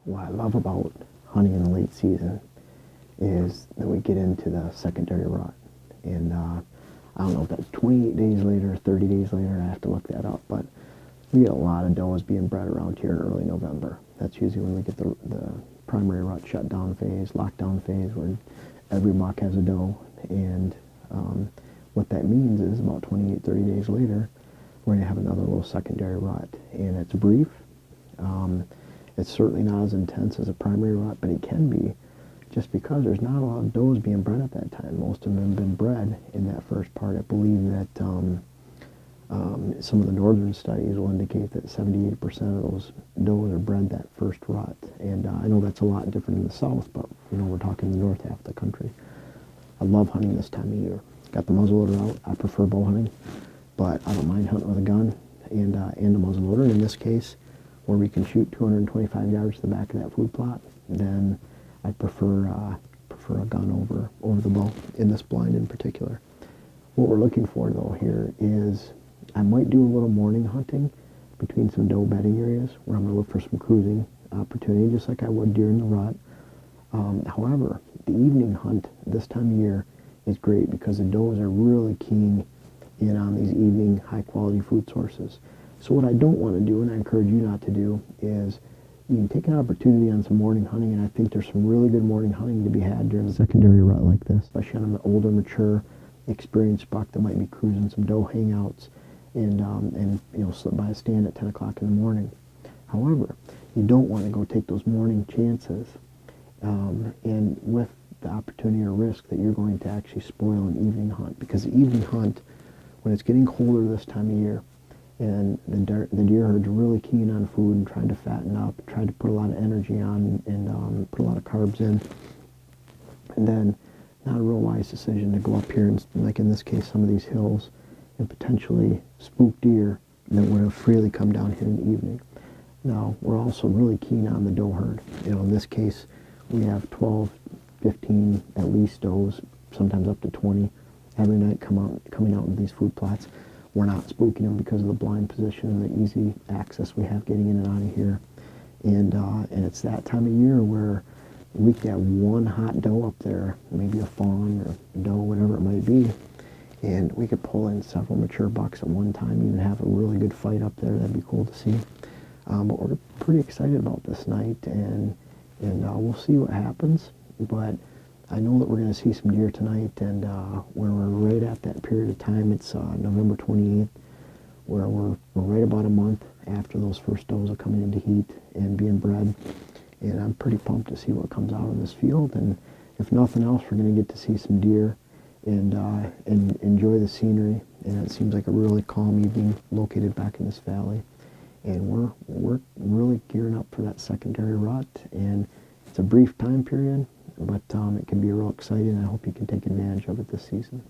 what I love about hunting in the late season is that we get into the secondary rut. And I don't know if that's 28 days later, 30 days later, I have to look that up, but we get a lot of does being bred around here in early November. That's usually when we get the primary rut shutdown phase, lockdown phase, where every buck has a doe. And what that means is about 28, 30 days later, we're going to have another little secondary rut. And it's brief. It's certainly not as intense as a primary rut, but it can be, just because there's not a lot of does being bred at that time. Most of them have been bred in that first part. I believe that some of the northern studies will indicate that 78% of those does are bred that first rut. And I know that's a lot different in the south, but we're talking the north half of the country. I love hunting this time of year. Got the muzzleloader out. I prefer bow hunting, but I don't mind hunting with a gun and a muzzleloader. And in this case, where we can shoot 225 yards to the back of that food plot, then I prefer a gun over the bow in this blind in particular. What we're looking for though here is I might do a little morning hunting between some doe bedding areas where I'm going to look for some cruising opportunity, just like I would during the rut. However, the evening hunt this time of year is great because the does are really keen in on these evening high-quality food sources. So what I don't want to do, and I encourage you not to do, is you can take an opportunity on some morning hunting, and I think there's some really good morning hunting to be had during a secondary rut like this, especially on an older, mature, experienced buck that might be cruising some doe hangouts and slip by a stand at 10 o'clock in the morning. However, you don't want to go take those morning chances and with the opportunity or risk that you're going to actually spoil an evening hunt, because the evening hunt, when it's getting colder this time of year, and the deer herd's really keen on food and trying to fatten up, trying to put a lot of energy on and put a lot of carbs in. And then not a real wise decision to go up here and, like in this case, some of these hills and potentially spook deer that would have freely come down here in the evening. Now, we're also really keen on the doe herd. In this case, we have 12, 15 at least does, sometimes up to 20 every night coming out in these food plots. We're not spooking them because of the blind position and the easy access we have getting in and out of here. And it's that time of year where we can have one hot doe up there, maybe a fawn or a doe, whatever it might be, and we could pull in several mature bucks at one time, even have a really good fight up there. That'd be cool to see. But we're pretty excited about this night, and we'll see what happens. But I know that we're going to see some deer tonight, and when we're right at that period of time, it's November 28th, where we're right about a month after those first does are coming into heat and being bred. And I'm pretty pumped to see what comes out of this field. And if nothing else, we're going to get to see some deer and enjoy the scenery. And it seems like a really calm evening located back in this valley. And we're really gearing up for that secondary rut. And it's a brief time period, but it can be real exciting. I hope you can take advantage of it this season.